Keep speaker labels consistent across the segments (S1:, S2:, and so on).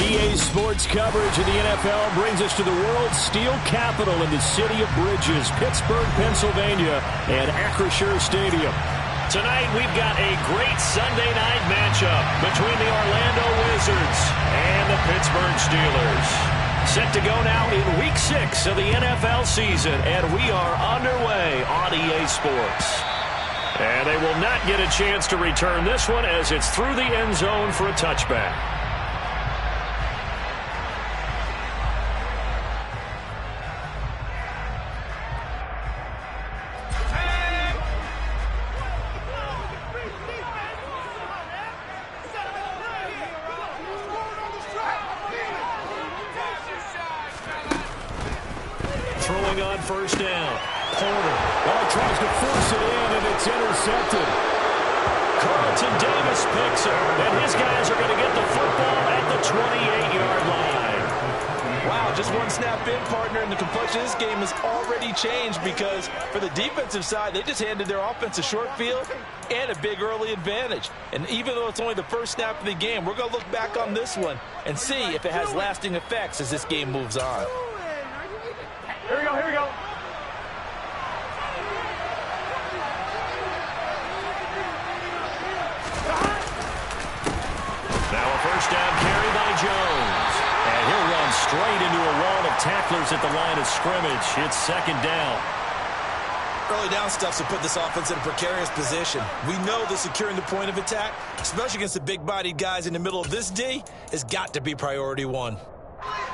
S1: EA Sports coverage of the NFL brings us to the world's steel capital in the city of Bridges, Pittsburgh, Pennsylvania, and Acrisure Stadium. Tonight, we've got a great Sunday night matchup between the Orlando Wizards and the Pittsburgh Steelers. Set to go now in Week 6 of the NFL season, and we are underway on EA Sports. And they will not get a chance to return this one as it's through the end zone for a touchback. On first down. Porter. Oh, tries to force it in, and it's intercepted. Carlton Davis picks her, and his guys are going to get the football at the 28-yard line.
S2: Wow, just one snap in, partner, and the complexion of this game has already changed because for the defensive side, they just handed their offense a short field and a big early advantage. And even though it's only the first snap of the game, we're going to look back on this one and see if it has lasting effects as this game moves on.
S3: Here we go, here we go.
S1: Now a first down carry by Jones. And he'll run straight into a wall of tacklers at the line of scrimmage. It's second down.
S2: Early down stuff to put this offense in a precarious position. We know that securing the point of attack, especially against the big-bodied guys in the middle of this D, has got to be priority one.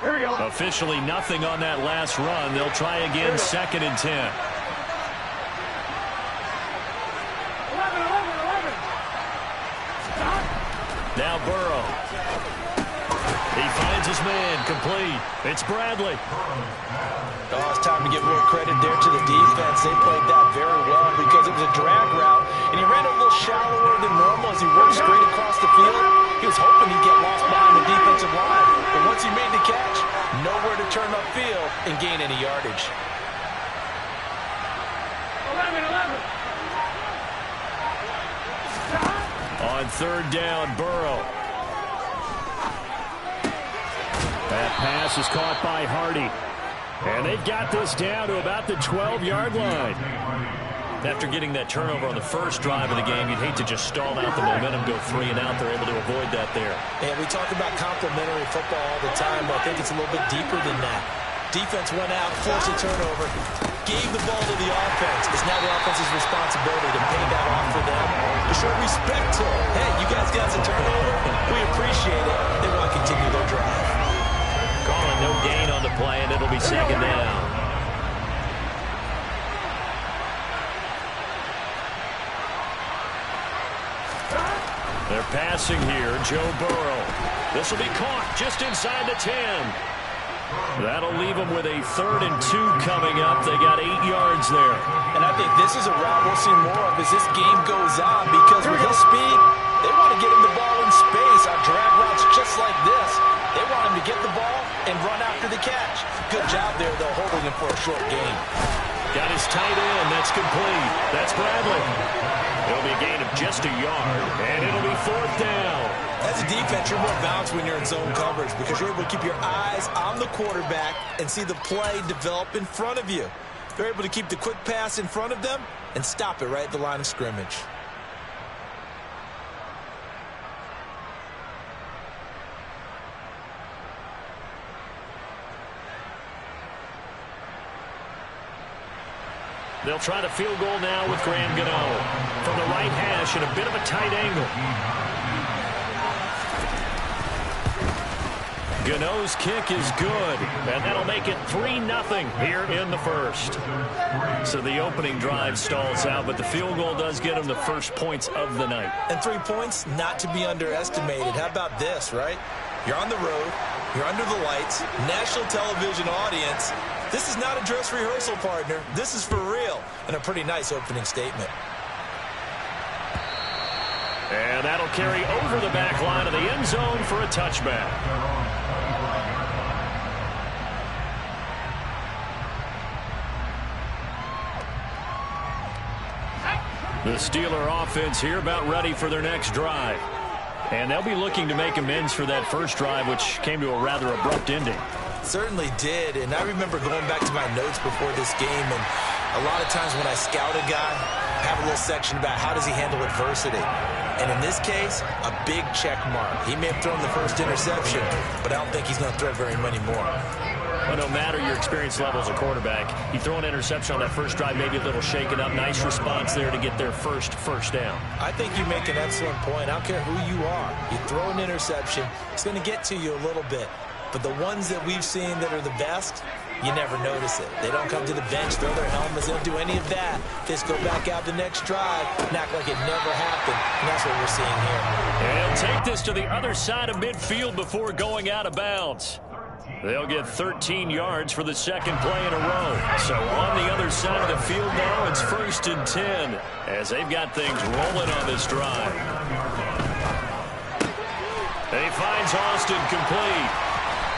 S3: Here we go.
S1: Officially nothing on that last run. They'll try again, 2nd and 10.
S3: 11.
S1: Now Burrow. He finds his man, complete. It's Bradley.
S2: Oh, it's time to give more credit there to the defense. They played that very well because it was a drag route, and he ran a little shallower than normal as he worked straight across the field. He was hoping he'd get lost behind the defensive line, but once he made the catch, nowhere to turn upfield and gain any yardage.
S3: 11.
S1: On third down, Burrow. That pass is caught by Hardy. And they've got this down to about the 12-yard line. After getting that turnover on the first drive of the game, you'd hate to just stall out the momentum, go 3 and out. They're able to avoid that there.
S2: And we talk about complementary football all the time, but I think it's a little bit deeper than that. Defense went out, forced a turnover, gave the ball to the offense. It's now the offense's responsibility to pay that off for them, to show respect to them. Hey, you guys got some turnover. We appreciate it. They want to continue their drive.
S1: Calling no gain on the play, and it'll be second down. They're passing here, Joe Burrow. This will be caught just inside the 10. That'll leave them with a 3rd and 2 coming up. They got 8 yards there.
S2: And I think this is a route we'll see more of as this game goes on because with his speed, they want to get him the ball in space on drag routes just like this. They want him to get the ball and run after the catch. Good job there, though, holding him for a short gain.
S1: Got his tight end. That's complete. That's Bradley. It'll be a gain of just a yard, and it'll be 4th down.
S2: As a defense, you're more balanced when you're in zone coverage because you're able to keep your eyes on the quarterback and see the play develop in front of you. They're able to keep the quick pass in front of them and stop it right at the line of scrimmage.
S1: They'll try the field goal now with Graham Gano. From the right hash at a bit of a tight angle. Gano's kick is good, and that'll make it 3-0 here in the first. So the opening drive stalls out, but the field goal does get them the first points of the night.
S2: And 3 points, not to be underestimated. How about this, right? You're on the road. You're under the lights. National television audience. This is not a dress rehearsal, partner. This is for real. And a pretty nice opening statement.
S1: And that'll carry over the back line of the end zone for a touchback. The Steeler offense here about ready for their next drive. And they'll be looking to make amends for that first drive, which came to a rather abrupt ending.
S2: Certainly did, and I remember going back to my notes before this game, and a lot of times when I scout a guy, I have a little section about how does he handle adversity. And in this case, a big check mark. He may have thrown the first interception, but I don't think he's going to throw very many more.
S1: Well, no matter your experience level as a quarterback, you throw an interception on that first drive, maybe a little shaken up. Nice response there to get their first down.
S2: I think you make an excellent point. I don't care who you are. You throw an interception, it's going to get to you a little bit. But the ones that we've seen that are the best, you never notice it. They don't come to the bench, throw their helmets, they don't do any of that. They just go back out the next drive and act like it never happened. And that's what we're seeing here.
S1: And take this to the other side of midfield before going out of bounds. They'll get 13 yards for the second play in a row. So on the other side of the field now, it's 1st and 10 as they've got things rolling on this drive. He finds Austin complete.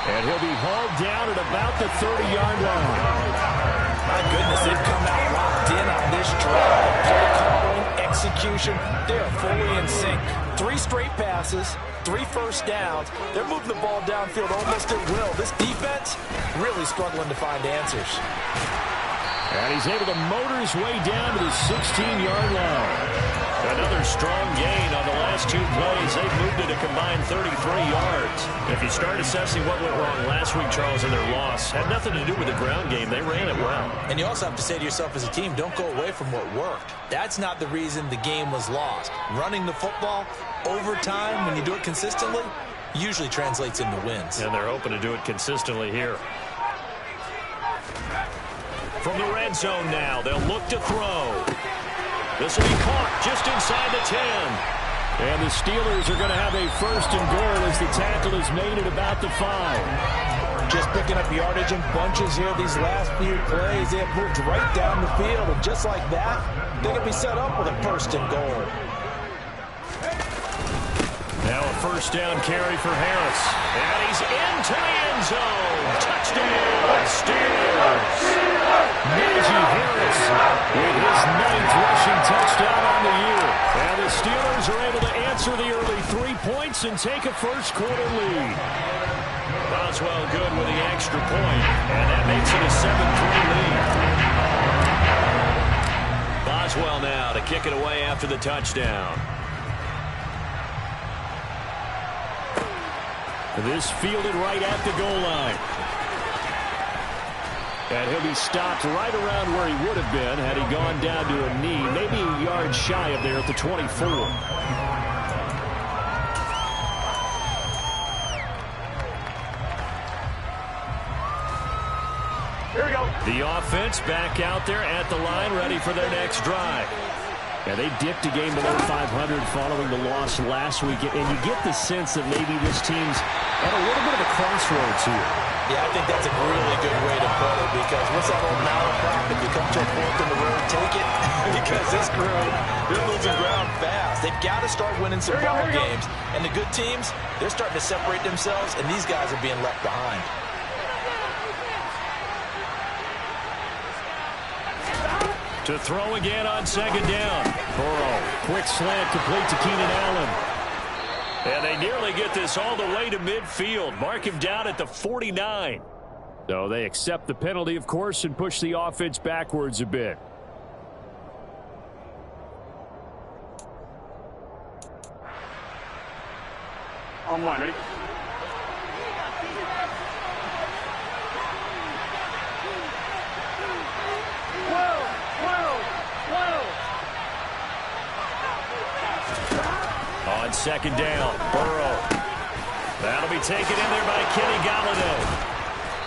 S1: And he'll be hauled down at about the 30-yard line.
S2: My goodness, they've come out locked in on this drive. Play calling, execution, they are fully in sync. 3 straight passes, 3 first downs. They're moving the ball downfield almost at will. This defense really struggling to find answers.
S1: And he's able to motor his way down to the 16-yard line. Another strong gain on the last 2 plays. They've moved it a combined 33 yards. If you start assessing what went wrong last week, Charles, in their loss, had nothing to do with the ground game. They ran it well.
S2: And you also have to say to yourself as a team, don't go away from what worked. That's not the reason the game was lost. Running the football over time, when you do it consistently, usually translates into wins.
S1: And they're hoping to do it consistently here. From the red zone now, they'll look to throw. This will be caught just inside the 10. And the Steelers are going to have a 1st and goal as the tackle is made at about the 5.
S2: Just picking up yardage in bunches here these last few plays. They have moved right down the field, and just like that, they're going to be set up with a 1st and goal.
S1: Now a 1st down carry for Harris. And he's into the end zone. Touchdown, Steelers. Najee Harris with his 9th rushing touchdown on the year. And the Steelers are able to answer the early 3 points and take a first quarter lead. Boswell good with the extra point, and that makes it a 7-3 lead. Boswell now to kick it away after the touchdown. This fielded right at the goal line. And he'll be stopped right around where he would have been had he gone down to a knee, maybe a yard shy of there at the 24.
S3: Here we go.
S1: The offense back out there at the line, ready for their next drive. Yeah, they dipped a game below 500 following the loss last week, and you get the sense that maybe this team's at a little bit of a crossroads here.
S2: Yeah, I think that's a really good way to put it, because what's that old malaprop? If you come to a fork in the road, take it. Because this crew, they're losing ground fast. They've got to start winning some ball games. And the good teams, they're starting to separate themselves, and these guys are being left behind.
S1: To throw again on 2nd down. Burrow, quick slant complete to Keenan Allen. And they nearly get this all the way to midfield. Mark him down at the 49. So they accept the penalty, of course, and push the offense backwards a bit.
S3: On 1, ready?
S1: On 2nd down, Burrow. That'll be taken in there by Kenny Golladay.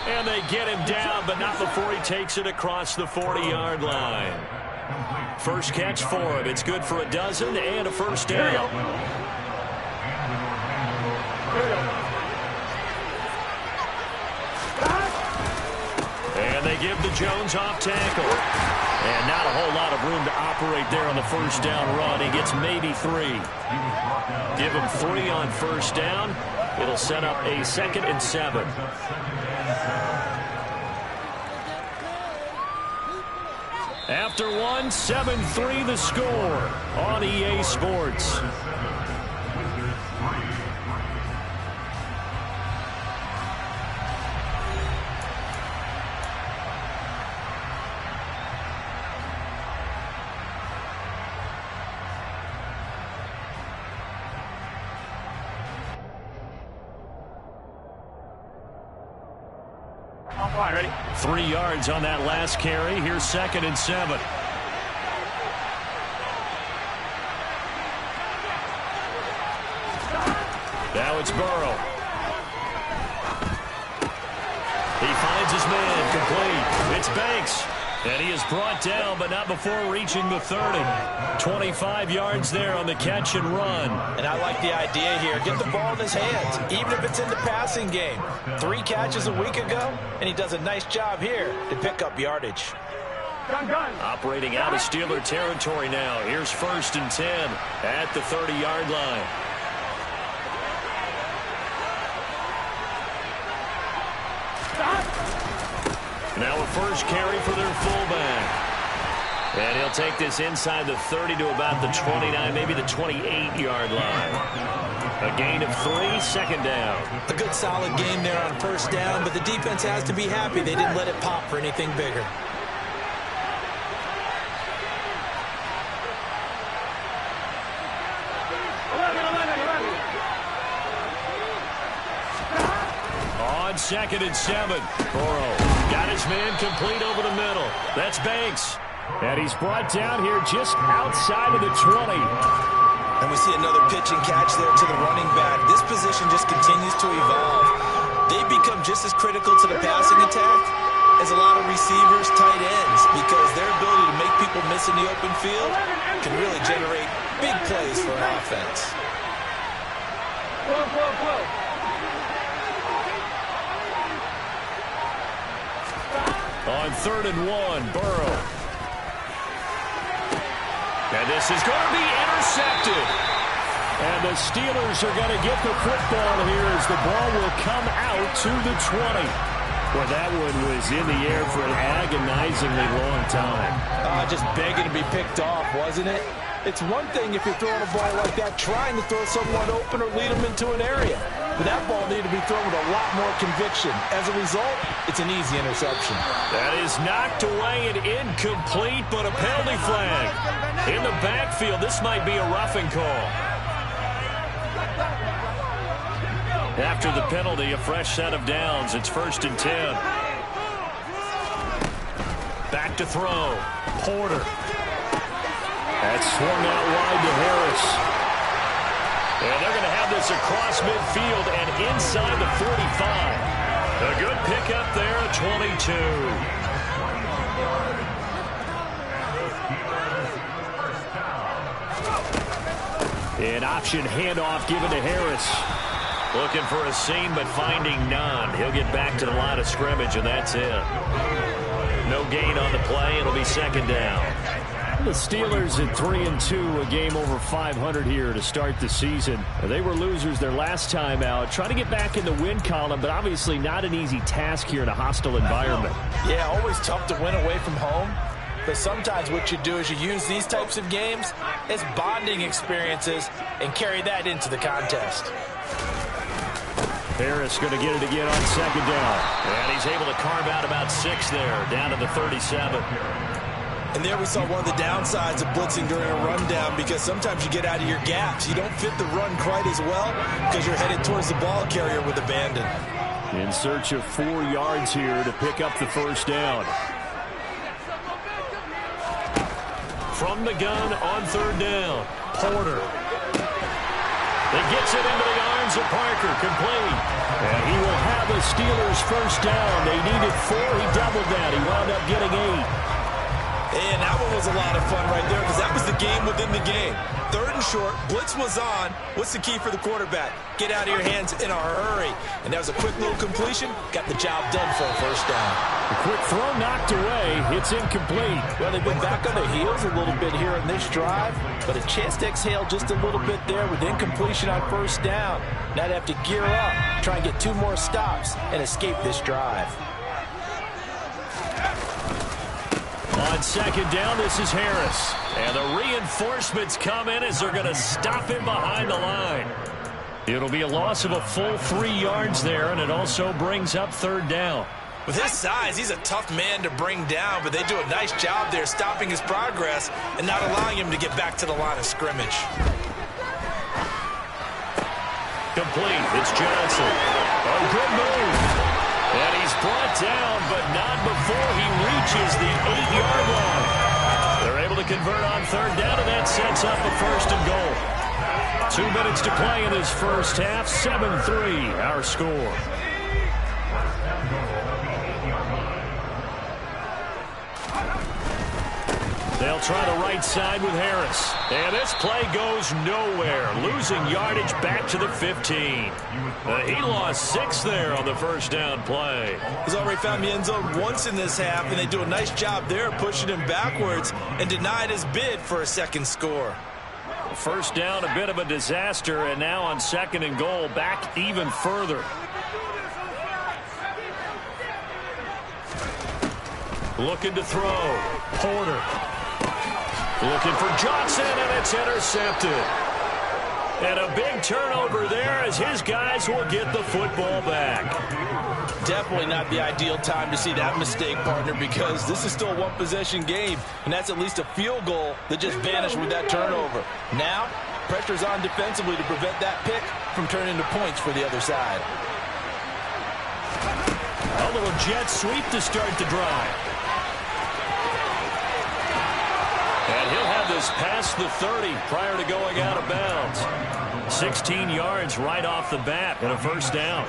S1: And they get him down, but not before he takes it across the 40-yard line. First catch for him. It's good for a dozen and a 1st down. give the Jones off tackle. And not a whole lot of room to operate there on the first down run. He gets maybe 3. Give him 3 on first down. It'll set up a 2nd and 7. After 1, 7-3 the score on EA Sports.
S3: Ready?
S1: 3 yards on that last carry. Here's 2nd and 7. Now it's Burrow. He finds his man complete. It's Banks. And he is brought down, but not before reaching the 30. 25 yards there on the catch and run.
S2: And I like the idea here. Get the ball in his hands, even if it's in the passing game. 3 catches a week ago, and he does a nice job here to pick up yardage.
S3: Gun.
S1: Operating out of Steeler territory now. Here's 1st and 10 at the 30-yard line. Now a first carry for their fullback. And he'll take this inside the 30 to about the 29, maybe the 28-yard line. A gain of 3, 2nd down.
S2: A good solid game there on first down, but the defense has to be happy they didn't let it pop for anything bigger.
S1: On 2nd and 7, Burrow got his man complete over the middle. That's Banks. And he's brought down here just outside of the 20.
S2: And we see another pitch and catch there to the running back. This position just continues to evolve. They become just as critical to the passing attack as a lot of receivers, tight ends, because their ability to make people miss in the open field can really generate big plays for an offense.
S3: Whoa.
S1: On 3rd and 1, Burrow. And this is going to be intercepted. And the Steelers are going to get the football here as the ball will come out to the 20. Well, that one was in the air for an agonizingly long time.
S2: Just begging to be picked off, wasn't it? It's one thing if you're throwing a ball like that, trying to throw someone open or lead them into an area. But that ball needed to be thrown with a lot more conviction. As a result, it's an easy interception.
S1: That is knocked away and incomplete, but a penalty flag. In the backfield, this might be a roughing call. After the penalty, a fresh set of downs. It's 1st and 10. Back to throw. Porter. That's swung out wide to Harris. And they're going to have this across midfield and inside the 45. A good pickup there at 22. An option handoff given to Harris. Looking for a seam, but finding none. He'll get back to the line of scrimmage, and that's it. No gain on the play. It'll be 2nd down. The Steelers at 3-2, a game over 500 here to start the season. They were losers their last time out. Trying to get back in the win column, but obviously not an easy task here in a hostile environment.
S2: Yeah, always tough to win away from home. But sometimes what you do is you use these types of games as bonding experiences and carry that into the contest.
S1: Harris going to get it again on 2nd down. And he's able to carve out about 6 there, down to the 37.
S2: And there we saw one of the downsides of blitzing during a rundown, because sometimes you get out of your gaps. You don't fit the run quite as well because you're headed towards the ball carrier with abandon.
S1: In search of 4 yards here to pick up the 1st down. From the gun on 3rd down, Porter. It gets it into the arms of Parker, complete. And he will have the Steelers 1st down. They needed 4, he doubled that. He wound up getting 8.
S2: And that one was a lot of fun right there because that was the game within the game. 3rd and short, blitz was on. What's the key for the quarterback? Get out of your hands in a hurry. And that was a quick little completion. Got the job done for a first down.
S1: A quick throw knocked away. It's incomplete.
S2: Well, they've been back on their heels a little bit here in this drive, but a chance to exhale just a little bit there with incompletion on first down. Now they have to gear up, try and get 2 more stops, and escape this drive.
S1: On 2nd down, this is Harris. And the reinforcements come in as they're going to stop him behind the line. It'll be a loss of a full 3 yards there, and it also brings up 3rd down.
S2: With his size, he's a tough man to bring down, but they do a nice job there stopping his progress and not allowing him to get back to the line of scrimmage.
S1: Complete. It's Johnson. A good move. And he's brought down, but not before he reaches the 8-yard line. They're able to convert on 3rd down, and that sets up a 1st and goal. 2 minutes to play in this first half. 7-3 our score. They'll try the right side with Harris. And this play goes nowhere. Losing yardage back to the 15. He lost 6 there on the first down play.
S2: He's already found the end zone once in this half, and they do a nice job there pushing him backwards and denied his bid for a 2nd score.
S1: First down, a bit of a disaster, and now on 2nd and goal, back even further. Looking to throw. Porter. Looking for Johnson, and it's intercepted. And a big turnover there as his guys will get the football back.
S2: Definitely not the ideal time to see that mistake, partner, because this is still a 1-possession game, and that's at least a field goal that just vanished with that turnover. Now, pressure's on defensively to prevent that pick from turning into points for the other side.
S1: A little jet sweep to start the drive. And he'll have this past the 30 prior to going out of bounds. 16 yards right off the bat and a first down.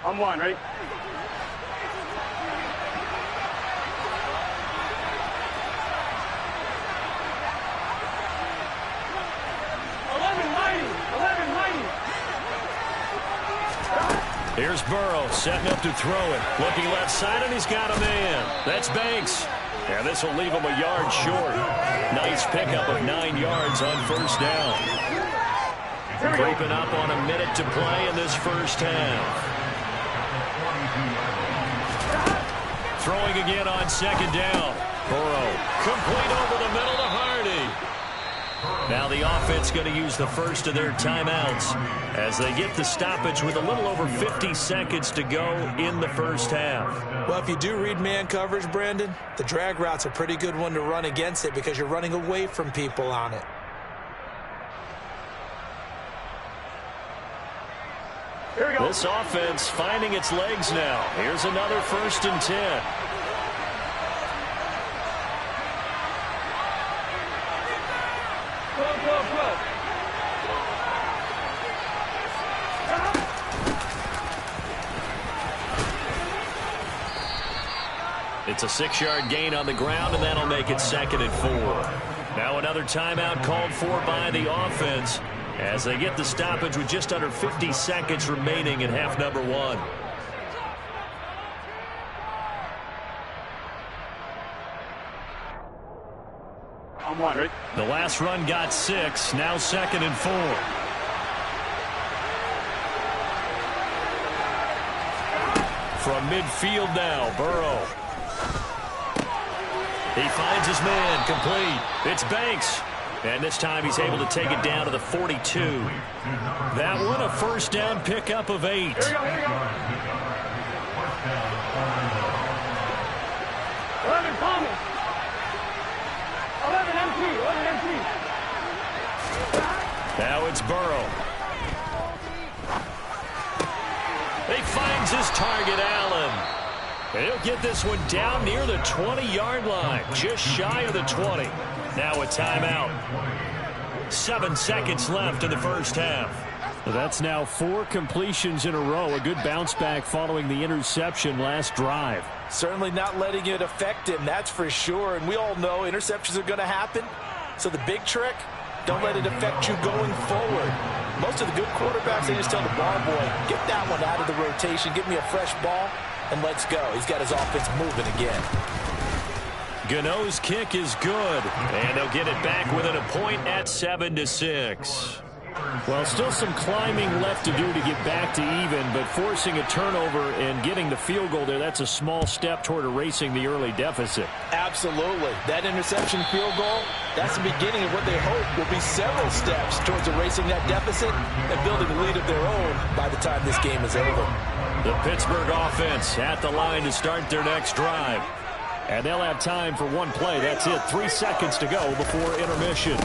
S3: I'm 1, ready?
S1: Here's Burrow setting up to throw it. Looking left side, and he's got a man. That's Banks. And this will leave him a yard short. Nice pickup of 9 yards on first down. Creeping up on a minute to play in this first half. Throwing again on 2nd down. Burrow complete over the middle to Hardy. Now the offense going to use the first of their timeouts as they get the stoppage with a little over 50 seconds to go in the first half.
S2: Well, if you do read man coverage, Brandon, the drag route's a pretty good one to run against it because you're running away from people on it.
S3: Here we go.
S1: This offense finding its legs now. Here's another 1st and 10. It's a 6-yard gain on the ground, and that'll make it 2nd and 4. Now another timeout called for by the offense as they get the stoppage with just under 50 seconds remaining in half number 1.
S3: I'm 1, ready?
S1: The last run got 6, now 2nd and 4. From midfield now, Burrow. He finds his man, complete. It's Banks. And this time he's able to take it down to the 42. That one a first down pickup of 8.
S3: Here we go, here we go. 11 Palmer. 11 MT, 11 MT.
S1: Now it's Burrow. He finds his target, Allen. He'll get this one down near the 20-yard line, just shy of the 20. Now a timeout. 7 seconds left in the first half. Well, that's now 4 completions in a row. A good bounce back following the interception last drive.
S2: Certainly not letting it affect him, that's for sure. And we all know interceptions are going to happen. So the big trick, don't let it affect you going forward. Most of the good quarterbacks, they just tell the ball boy, get that one out of the rotation, give me a fresh ball, and let's go. He's got his offense moving again.
S1: Gano's kick is good, and they'll get it back within a point at 7-6. Well, still some climbing left to do to get back to even, but forcing a turnover and getting the field goal there, that's a small step toward erasing the early deficit.
S2: Absolutely. That interception field goal, that's the beginning of what they hope will be several steps towards erasing that deficit and building a lead of their own by the time this game is over.
S1: The Pittsburgh offense at the line to start their next drive. And they'll have time for one play. That's it. 3 seconds to go before intermission.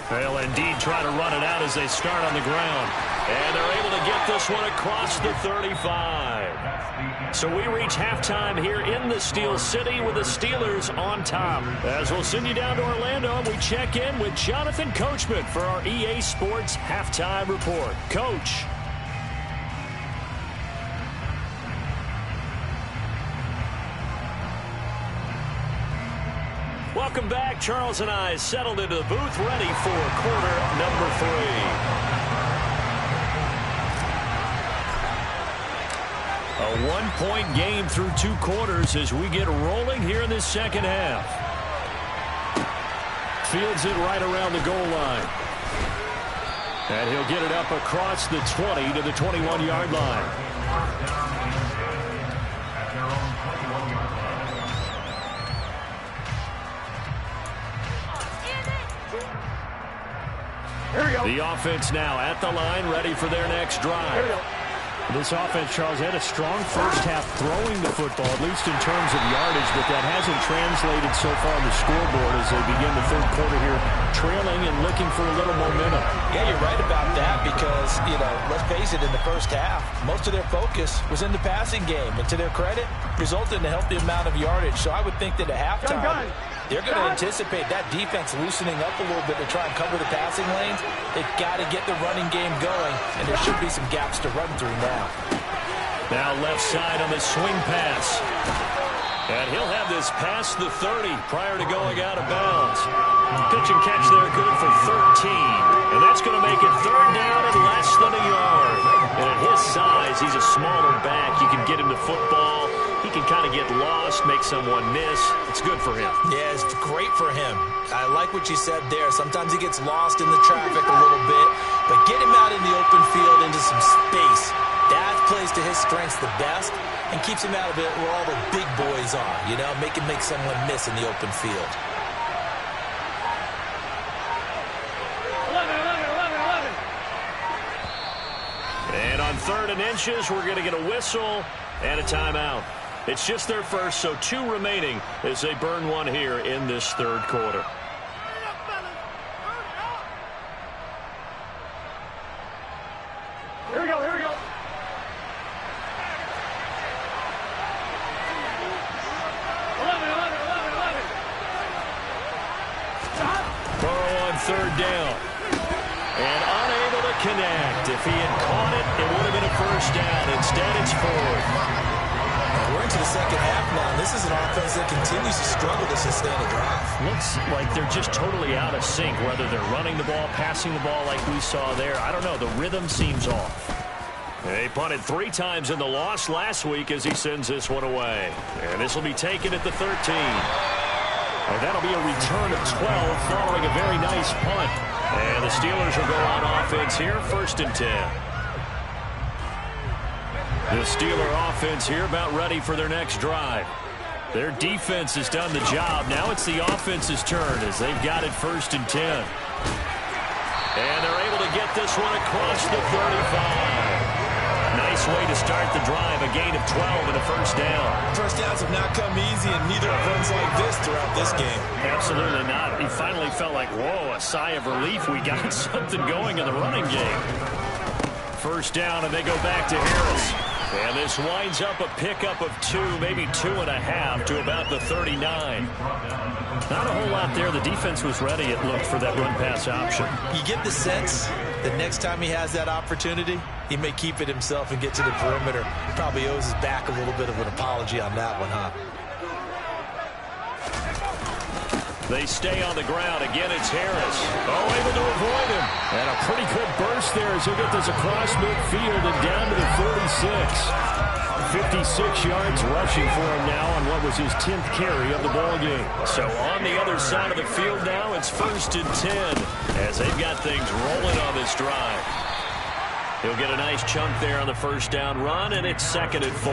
S1: They'll indeed try to run it out as they start on the ground. And they're able to get this one across the 35. So we reach halftime here in the Steel City with the Steelers on top. As we'll send you down to Orlando, and we check in with Jonathan Coachman for our EA Sports Halftime Report. Coach. Welcome back. Charles and I settled into the booth, ready for quarter number 3. A 1-point game through 2 quarters as we get rolling here in this second half. Fields it right around the goal line. And he'll get it up across the 20 to the 21-yard line. The offense now at the line, ready for their next drive. This offense, Charles, had a strong first half throwing the football, at least in terms of yardage, but that hasn't translated so far on the scoreboard as they begin the third quarter here, trailing and looking for a little momentum.
S2: Yeah, you're right about that because, let's face it, in the first half, most of their focus was in the passing game. And to their credit, resulted in a healthy amount of yardage. So I would think that at halftime, they're going to anticipate that defense loosening up a little bit to try and cover the passing lanes. They've got to get the running game going, and there should be some gaps to run through now.
S1: Now left side on the swing pass. And he'll have this past the 30 prior to going out of bounds. Pitch and catch there good for 13. And that's going to make it third down and less than a yard. And at his size, he's a smaller back. You can get him the football. He can kind of get lost, make someone miss. It's good for him.
S2: Yeah, it's great for him. I like what you said there. Sometimes he gets lost in the traffic a little bit, but get him out in the open field into some space. That plays to his strengths the best and keeps him out of it where all the big boys are, make him make someone miss in the open field.
S3: 11.
S1: And on 3rd and inches, we're going to get a whistle and a timeout. It's just their first, so 2 remaining as they burn one here in this third quarter.
S3: Here we go. 11.
S1: Burrow on 3rd down. And unable to connect. If he had caught it, it would have been a first down. Instead, it's 4th.
S2: We're into the second half now. This is an offense that continues to struggle to sustain a drive.
S1: Looks like they're just totally out of sync, whether they're running the ball, passing the ball like we saw there. I don't know. The rhythm seems off. They punted 3 times in the loss last week as he sends this one away. And this will be taken at the 13. And that'll be a return of 12 following a very nice punt. And the Steelers will go on offense here, 1st and 10. The Steeler offense here about ready for their next drive. Their defense has done the job. Now it's the offense's turn as they've got it 1st and 10. And they're able to get this one across the 35. Nice way to start the drive. A gain of 12 and a first down.
S2: First downs have not come easy, and neither have runs like this throughout this game.
S1: Absolutely not. He finally felt like, whoa, a sigh of relief. We got something going in the running game. First down, and they go back to Harris. And this winds up a pickup of 2, maybe 2.5 to about the 39. Not a whole lot there. The defense was ready, it looked, for that run-pass option.
S2: You get the sense that next time he has that opportunity, he may keep it himself and get to the perimeter. He probably owes his back a little bit of an apology on that one, huh?
S1: They stay on the ground. Again, it's Harris. Oh, able to avoid him. And a pretty good burst there as he'll get this across midfield and down to the 46. 56 yards rushing for him now on what was his 10th carry of the ball game. So on the other side of the field now, it's 1st and 10 as they've got things rolling on this drive. He'll get a nice chunk there on the first down run, and it's 2nd and 4.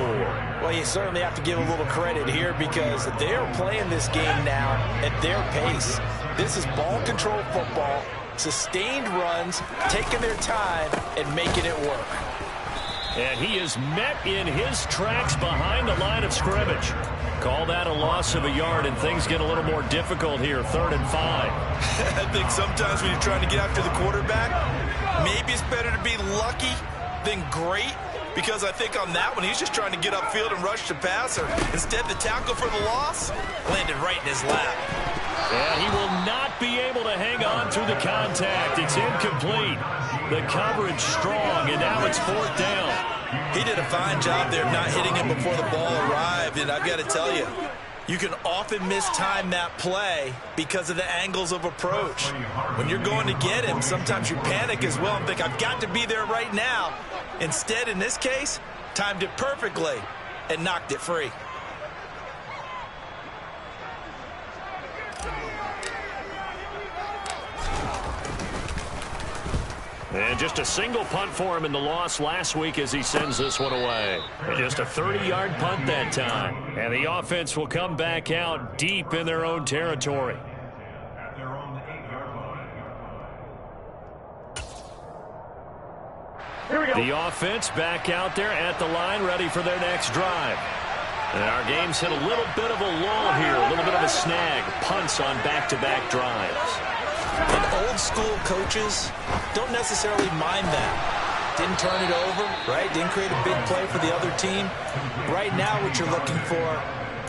S2: Well, you certainly have to give a little credit here because they're playing this game now at their pace. This is ball control football, sustained runs, taking their time, and making it work.
S1: And he is met in his tracks behind the line of scrimmage. Call that a loss of a yard, and things get a little more difficult here, 3rd and 5.
S2: I think sometimes when you're trying to get after the quarterback, maybe it's better to be lucky than great, because I think on that one, he's just trying to get upfield and rush the passer. Instead, the tackle for the loss landed right in his lap.
S1: And he will not be able to hang on through the contact. It's incomplete. The coverage strong, and now it's 4th down.
S2: He did a fine job there of not hitting him before the ball arrived, and I've got to tell you, you can often mistime that play because of the angles of approach. When you're going to get him, sometimes you panic as well and think, I've got to be there right now. Instead, in this case, timed it perfectly and knocked it free.
S1: And just a single punt for him in the loss last week as he sends this one away. And just a 30-yard punt that time. And the offense will come back out deep in their own territory.
S3: Here we go.
S1: The offense back out there at the line, ready for their next drive. And our game's hit a little bit of a lull here, a little bit of a snag. Punts on back-to-back drives.
S2: And old-school coaches don't necessarily mind that. Didn't turn it over, right? Didn't create a big play for the other team. Right now, what you're looking for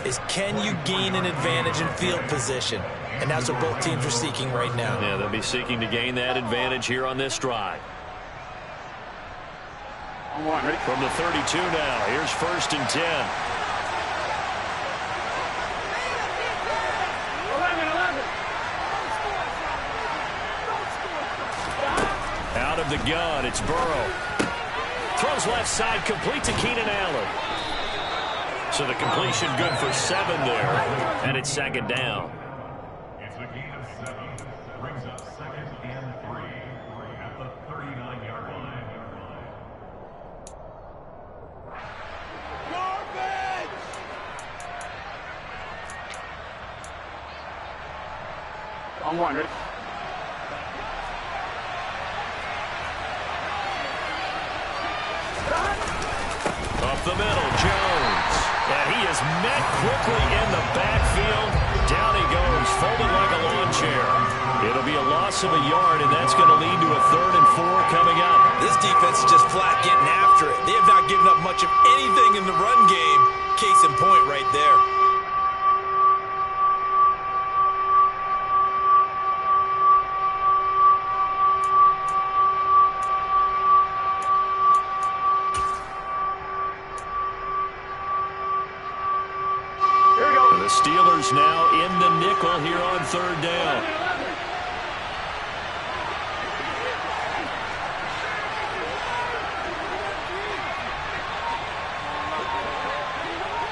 S2: is, can you gain an advantage in field position? And that's what both teams are seeking right now.
S1: Yeah, they'll be seeking to gain that advantage here on this drive.
S3: Ready?
S1: From the 32 now, here's 1st and 10.
S3: 11.
S1: Out of the gun, it's Burrow. Throws left side, complete to Keenan Allen. So the completion good for 7 there, and it's 2nd down.
S4: It's a gain of 7. Brings up 2nd and 3 at the 39-yard line.
S3: On 1, ready?
S1: Up the middle, Jones. And he is met quickly in the backfield. Down he goes, folded like a lawn chair. It'll be a loss of a yard, and that's going to lead to a 3rd and 4 coming up.
S2: This defense is just flat getting after it. They have not given up much of anything in the run game. Case in point right there.
S1: The Steelers now in the nickel here on 3rd down.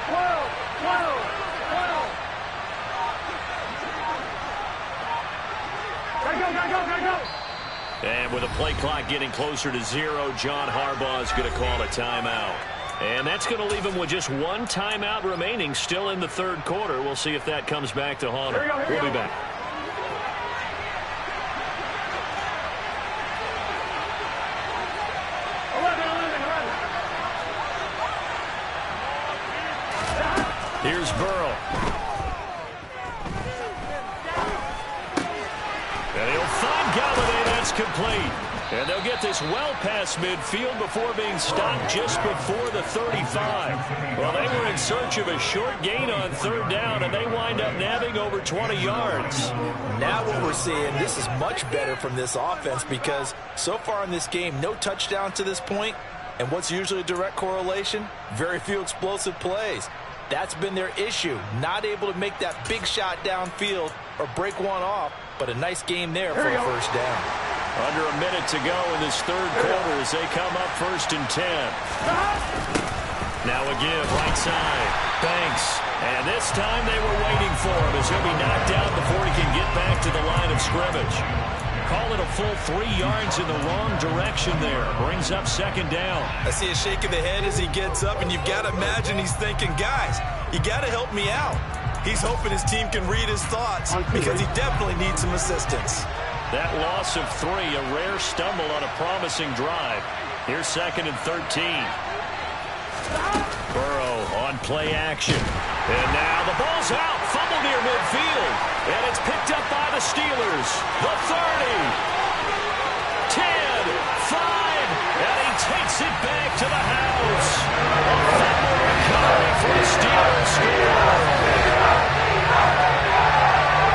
S3: 12. Gotta go.
S1: And with the play clock getting closer to 0, John Harbaugh is going to call a timeout. And that's going to leave him with just 1 timeout remaining still in the 3rd quarter. We'll see if that comes back to haunt him. We'll be back. Here's Burrow. And he'll find Galladay. That's complete. And they'll get this well past midfield before being stopped just before the 35. Well, they were in search of a short gain on third down, and they wind up nabbing over 20 yards.
S2: Now what we're seeing, this is much better from this offense because so far in this game, no touchdown to this point. And what's usually a direct correlation? Very few explosive plays. That's been their issue. Not able to make that big shot downfield or break one off, but a nice game there for a first down.
S1: Under a minute to go in this third quarter as they come up 1st and 10. Now a give, right side. Banks. And this time they were waiting for him as he'll be knocked out before he can get back to the line of scrimmage. Call it a full 3 yards in the wrong direction there. Brings up 2nd down.
S2: I see a shake of the head as he gets up, and you've got to imagine he's thinking, guys, you got to help me out. He's hoping his team can read his thoughts because he definitely needs some assistance.
S1: That loss of 3, a rare stumble on a promising drive. Here's 2nd and 13. Burrow on play action. And now the ball's out. Fumble near midfield. And it's picked up by the Steelers. The 30. 10. 5. And he takes it back to the house. A fumble recovery for the Steelers score.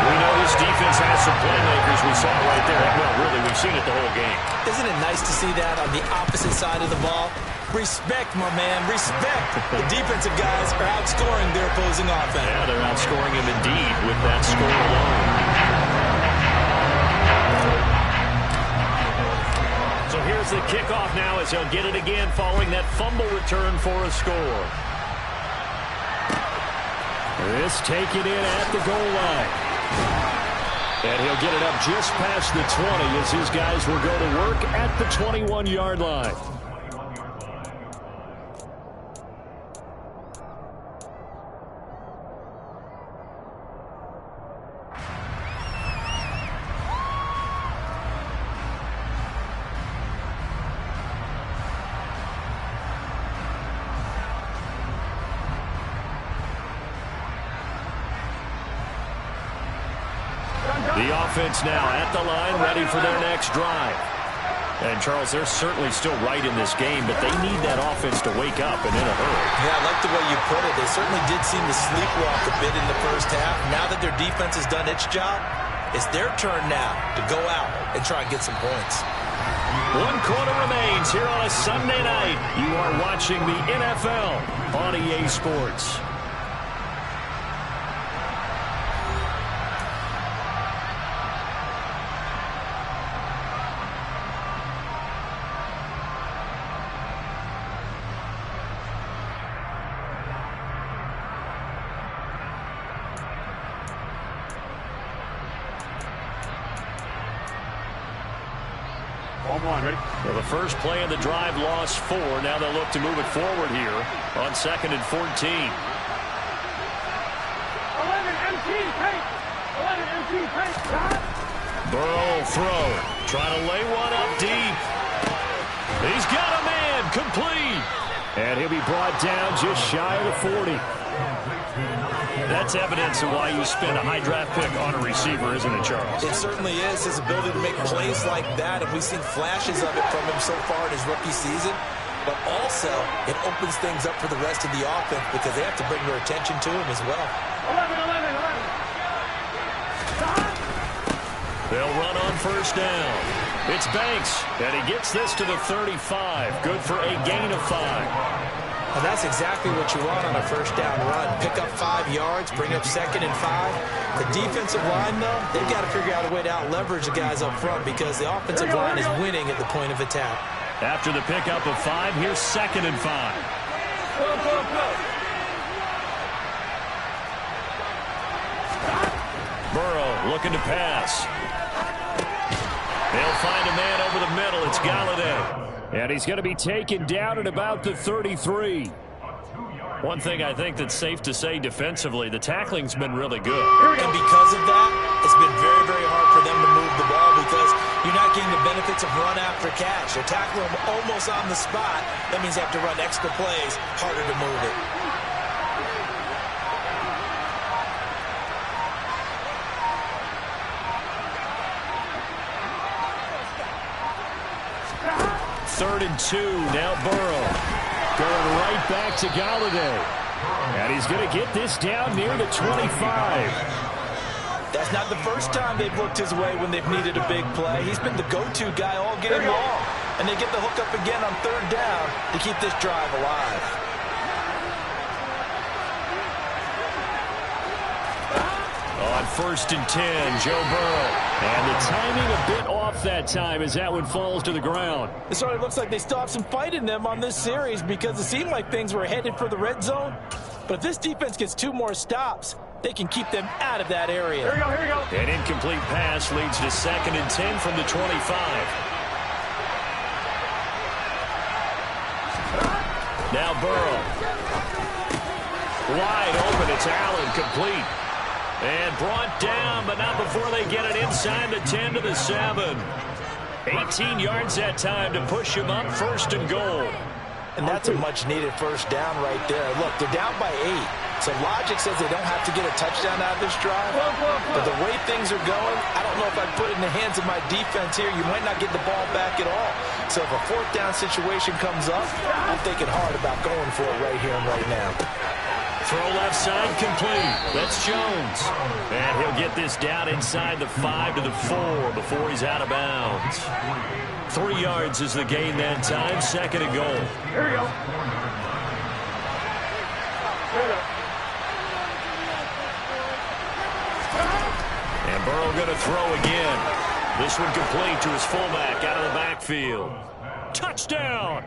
S1: We know this defense has some playmakers. We saw it right there. Well, really, we've seen it the whole game.
S2: Isn't it nice to see that on the opposite side of the ball? Respect, my man, respect. The defensive guys are outscoring their opposing offense.
S1: Yeah, they're outscoring him indeed with that score alone. So here's the kickoff now as he'll get it again following that fumble return for a score. This take it in at the goal line. And he'll get it up just past the 20 as his guys will go to work at the 21-yard line. The offense now at the line, ready for their next drive. And, Charles, they're certainly still right in this game, but they need that offense to wake up and in a hurry.
S2: Yeah, I like the way you put it. They certainly did seem to sleepwalk a bit in the first half. Now that their defense has done its job, it's their turn now to go out and try and get some points.
S1: 1 quarter remains here on a Sunday night. You are watching the NFL on EA Sports.
S3: Ready?
S1: Well, the first play of the drive lost 4. Now they'll look to move it forward here on 2nd and 14.
S3: 11 empty paint. 11 empty paint.
S1: Burrow will throw. Trying to lay one up deep. He's got a man. Complete. And he'll be brought down just shy of the 40. That's evidence of why you spend a high draft pick on a receiver, isn't it, Charles?
S2: It certainly is. His ability to make plays like that, and we've seen flashes of it from him so far in his rookie season. But also, it opens things up for the rest of the offense because they have to bring their attention to him as well.
S3: 11.
S1: They'll run on first down. It's Banks, and he gets this to the 35. Good for a gain of 5.
S2: Well, that's exactly what you want on a first down run. Pick up 5 yards, bring up 2nd and 5. The defensive line, though, they've got to figure out a way to out-leverage the guys up front because the offensive line is winning at the point of attack.
S1: After the pickup of 5, here's 2nd and 5. Burrow looking to pass. They'll find a man over the middle. It's Galladay. And he's going to be taken down at about the 33. One thing I think that's safe to say defensively, the tackling's been really good.
S2: And because of that, it's been very, very hard for them to move the ball because you're not getting the benefits of run after catch. They're tackling them almost on the spot. That means they have to run extra plays, harder to move it.
S1: 3rd and 2. Now Burrow going right back to Golladay. And he's going to get this down near the 25.
S2: That's not the first time they've looked his way when they've needed a big play. He's been the go-to guy all game long. And they get the hook up again on 3rd down to keep this drive alive.
S1: On 1st and 10, Joe Burrow. And the timing a bit off that time as that one falls to the ground.
S2: It sort of looks like they still have some fight in them on this series because it seemed like things were headed for the red zone. But if this defense gets 2 more stops, they can keep them out of that area.
S3: Here we go, here we go.
S1: An incomplete pass leads to 2nd and 10 from the 25. Now Burrow. Wide open, it's Allen, complete. And brought down, but not before they get it inside the 10 to the 7. 18 yards that time to push him up 1st and goal.
S2: And that's a much-needed 1st down right there. Look, they're down by 8. So logic says they don't have to get a touchdown out of this drive. But the way things are going, I don't know if I'd put it in the hands of my defense here. You might not get the ball back at all. So if a 4th down situation comes up, I'm thinking hard about going for it right here and right now.
S1: Throw left side complete. That's Jones. And he'll get this down inside the 5 to the 4 before he's out of bounds. 3 yards is the gain that time. 2nd and goal.
S3: Here we go. Here we go.
S1: And Burrow going to throw again. This one complete to his fullback out of the backfield. Touchdown!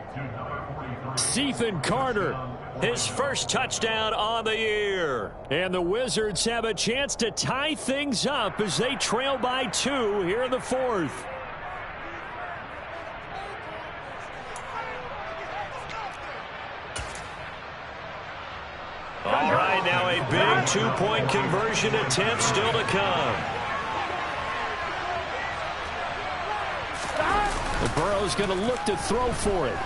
S1: Ethan Carter. His first touchdown on the year. And the Wizards have a chance to tie things up as they trail by 2 here in the 4th. All right, now a big 2-point conversion attempt still to come. The Burrow's going to look to throw for it.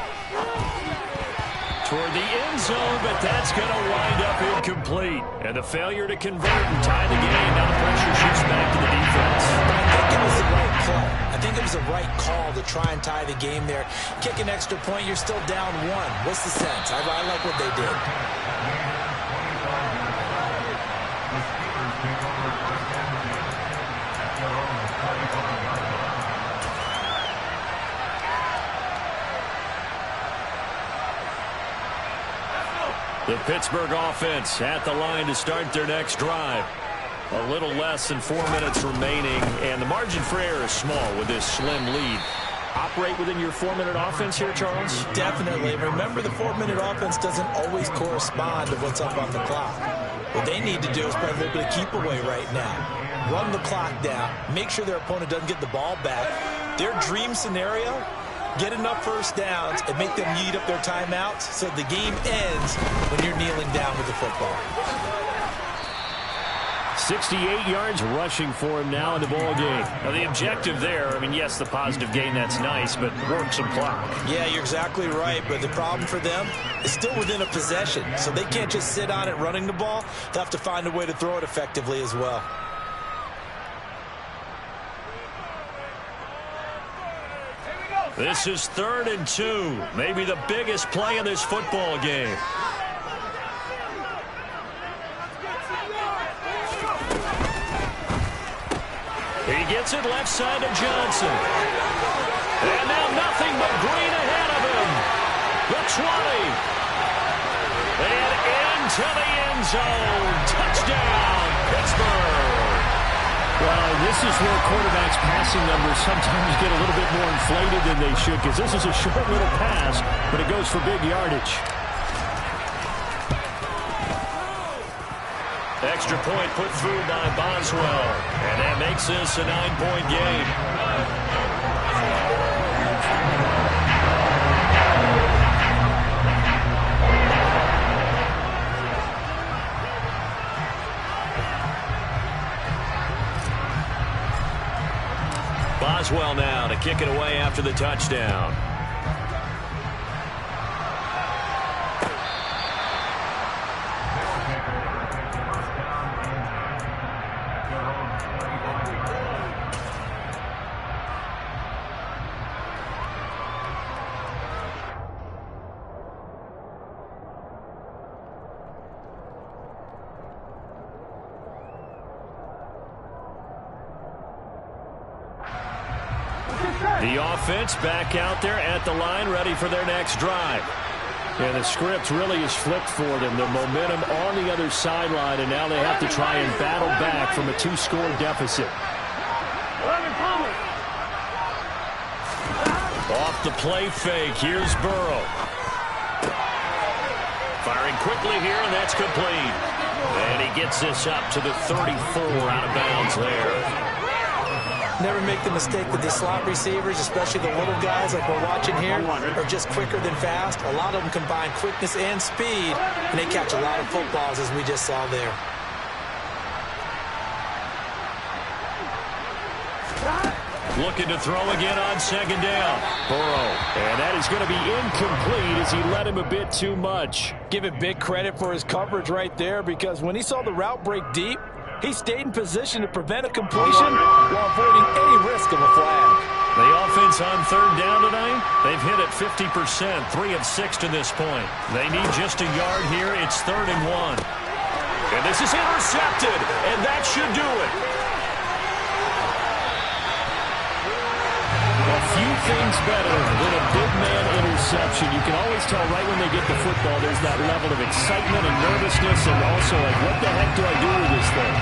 S1: Toward the end zone, but that's going to wind up incomplete. And the failure to convert and tie the game. Now the pressure shifts back to the defense.
S2: I think it was the right play. I think it was the right call to try and tie the game there. Kick an extra point, you're still down 1. What's the sense? I like what they did.
S1: The Pittsburgh offense at the line to start their next drive. A little less than 4 minutes remaining, and the margin for error is small with this slim lead. Operate within your 4-minute offense here, Charles?
S2: Definitely. Remember, the 4-minute offense doesn't always correspond to what's up on the clock. What they need to do is play a little bit of keep away right now. Run the clock down. Make sure their opponent doesn't get the ball back. Their dream scenario, get enough 1st downs and make them eat up their timeouts so the game ends when you're kneeling down with the football.
S1: 68 yards rushing for him now in the ball game. Now the objective there, I mean, yes, the positive gain, that's nice, but work some clock.
S2: Yeah, you're exactly right, but the problem for them is still within a possession, so they can't just sit on it running the ball. They'll have to find a way to throw it effectively as well.
S1: This is 3rd and 2, maybe the biggest play in this football game. He gets it left side to Johnson. And now nothing but green ahead of him. The 20. And into the end zone. Touchdown, Pittsburgh. Well, this is where quarterbacks' passing numbers sometimes get a little bit more inflated than they should, because this is a short little pass, but it goes for big yardage. Extra point put through by Boswell, and that makes this a 9-point game. Boswell now to kick it away after the touchdown. The offense back out there at the line, ready for their next drive. And the script really is flipped for them. The momentum on the other sideline, and now they have to try and battle back from a 2-score deficit. Off the play fake, here's Burrow. Firing quickly here, and that's complete. And he gets this up to the 34, out of bounds there.
S2: Never make the mistake that the slot receivers, especially the little guys like we're watching here, are just quicker than fast. A lot of them combine quickness and speed, and they catch a lot of footballs, as we just saw there.
S1: Looking to throw again on second down. Burrow. And that is going to be incomplete as he led him a bit too much.
S2: Give it big credit for his coverage right there, because when he saw the route break deep, he stayed in position to prevent a completion while avoiding any risk of a flag.
S1: The offense on third down tonight, they've hit it 50%, 3 of 6 to this point. They need just a yard here. It's 3rd and 1. And this is intercepted, and that should do it. A few things better than a big man interception. You can always tell right when they get the football, there's that level of excitement and nervousness, and also like, what the heck do I do with this thing?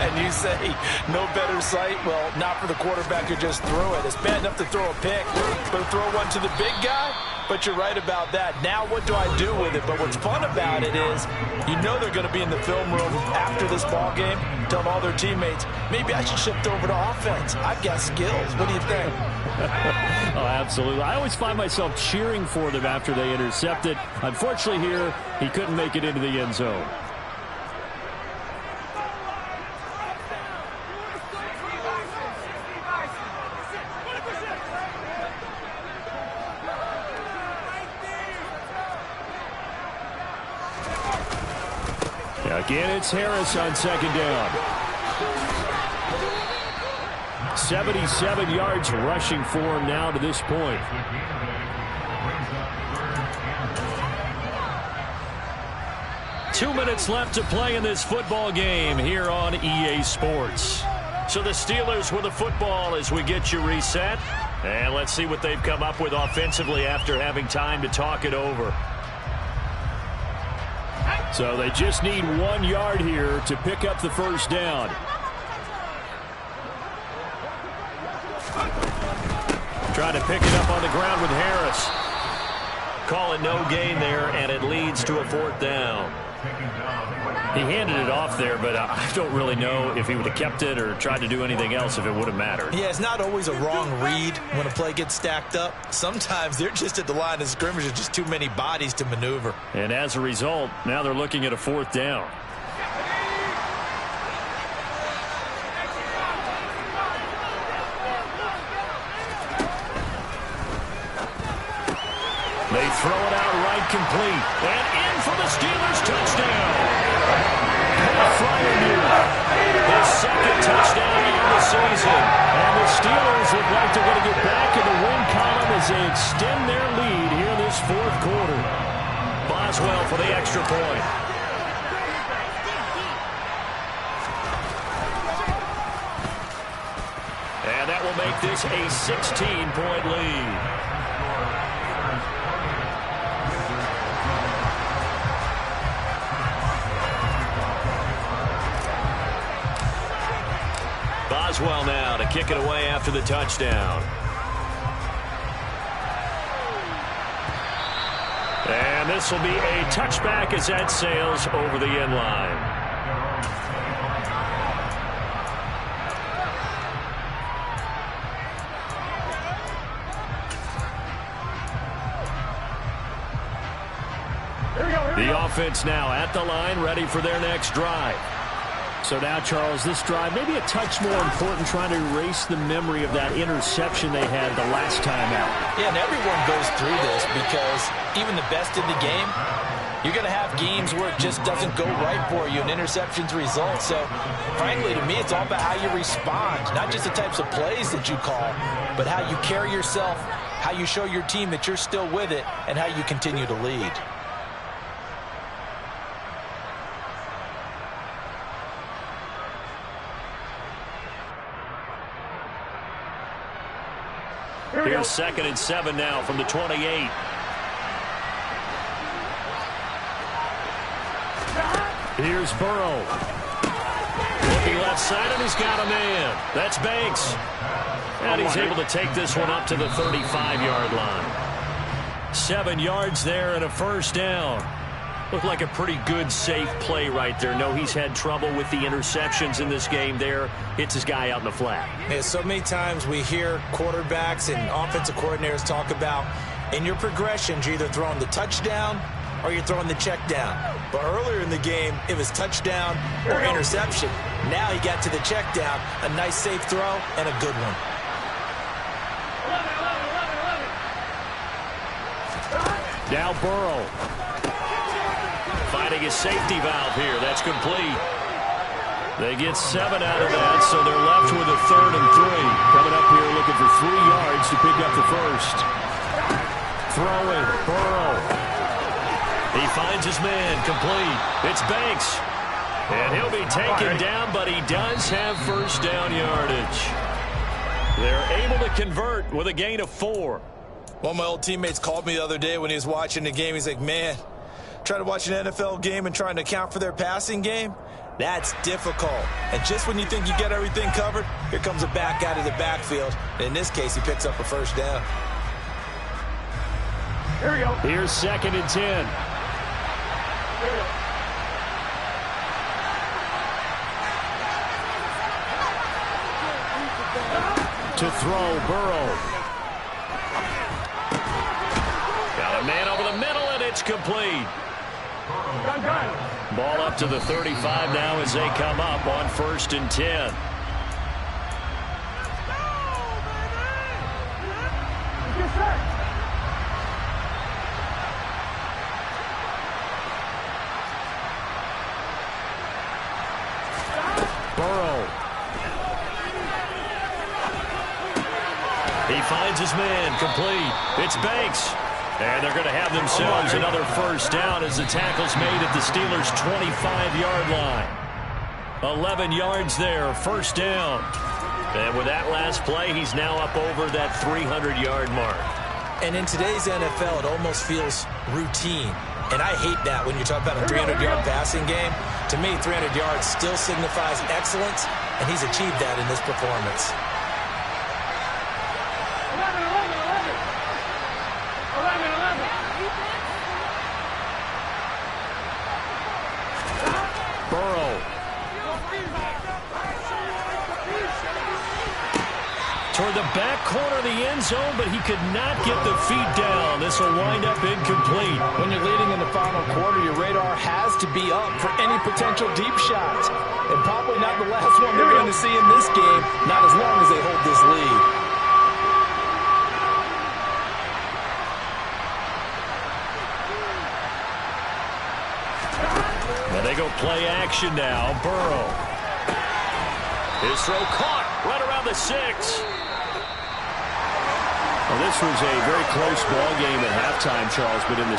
S2: And you say, no better sight? Well, not for the quarterback who just threw it. It's bad enough to throw a pick, but to throw one to the big guy? But you're right about that. Now what do I do with it? But what's fun about it is you know they're going to be in the film room after this ball game, telling all their teammates, maybe I should shift over to offense. I've got skills. What do you think?
S1: Oh, absolutely. I always find myself cheering for them after they intercept it. Unfortunately here, he couldn't make it into the end zone. Again, it's Harris on second down. 77 yards rushing for him now to this point. Two minutes left to play in this football game here on EA Sports. So the Steelers with the football as we get you reset. And let's see what they've come up with offensively after having time to talk it over. So they just need 1 yard here to pick up the first down. Trying to pick it up on the ground with Harris. Call it no gain there, and it leads to a 4th down. He handed it off there, but I don't really know if he would have kept it or tried to do anything else if it would have mattered.
S2: Yeah, it's not always a wrong read when a play gets stacked up. Sometimes they're just at the line of scrimmage with just too many bodies to maneuver.
S1: And as a result, now they're looking at a 4th down. They throw it out right complete. And in for the Steelers touchdown. His second touchdown of the season. And the Steelers look like they're going to get back in the win column as they extend their lead here in this 4th quarter. Boswell for the extra point. And that will make this a 16-point lead. Boswell now to kick it away after the touchdown. And this will be a touchback as that sails over the end line. The offense now at the line, ready for their next drive. So now, Charles, this drive maybe a touch more important, trying to erase the memory of that interception they had the last time out.
S2: Yeah, and everyone goes through this because even the best in the game, you're going to have games where it just doesn't go right for you and interceptions result. So, frankly, to me, it's all about how you respond, not just the types of plays that you call, but how you carry yourself, how you show your team that you're still with it, and how you continue to lead.
S1: Here's 2nd and 7 now from the 28. Here's Burrow. Looking left side, and he's got a man. That's Banks. And he's able to take this one up to the 35-yard line. 7 yards there and a first down. Looked like a pretty good, safe play right there. No, he's had trouble with the interceptions in this game there. Hits his guy out in the flat.
S2: Yeah, so many times we hear quarterbacks and offensive coordinators talk about in your progressions, you're either throwing the touchdown or you're throwing the check down. But earlier in the game, it was touchdown or interception. Now he got to the check down, a nice safe throw and a good one.
S1: Now Burrow. Finding his safety valve here. That's complete. They get 7 out of that, so they're left with a 3rd and 3. Coming up here looking for 3 yards to pick up the first. Throwing, Burrow. He finds his man, complete. It's Banks. And he'll be taken down, but he does have first down yardage. They're able to convert with a gain of 4.
S2: One of my old teammates called me the other day when he was watching the game. He's like, man, trying to watch an NFL game and trying to account for their passing game, that's difficult. And just when you think you get everything covered, here comes a back out of the backfield. And in this case, he picks up a first down.
S3: Here we go.
S1: Here's 2nd and 10. To throw, Burrow. Got a man over the middle, and it's complete. Ball up to the 35 now as they come up on 1st and 10. Burrow. He finds his man, complete. It's Banks. And they're going to have themselves another first down as the tackle's made at the Steelers' 25-yard line. 11 yards there, first down. And with that last play, he's now up over that 300-yard mark.
S2: And in today's NFL, it almost feels routine. And I hate that when you talk about a 300-yard passing game. To me, 300 yards still signifies excellence, and he's achieved that in this performance.
S1: Burrow. Toward the back corner of the end zone, but he could not get the feet down. This will wind up incomplete.
S5: When you're leading in the final quarter, your radar has to be up for any potential deep shots. And probably not the last one they're going to see in this game, not as long as they hold this lead.
S1: And they go play action now. Burrow. His throw caught right around the 6. Well, this was a very close ball game at halftime, Charles, but in the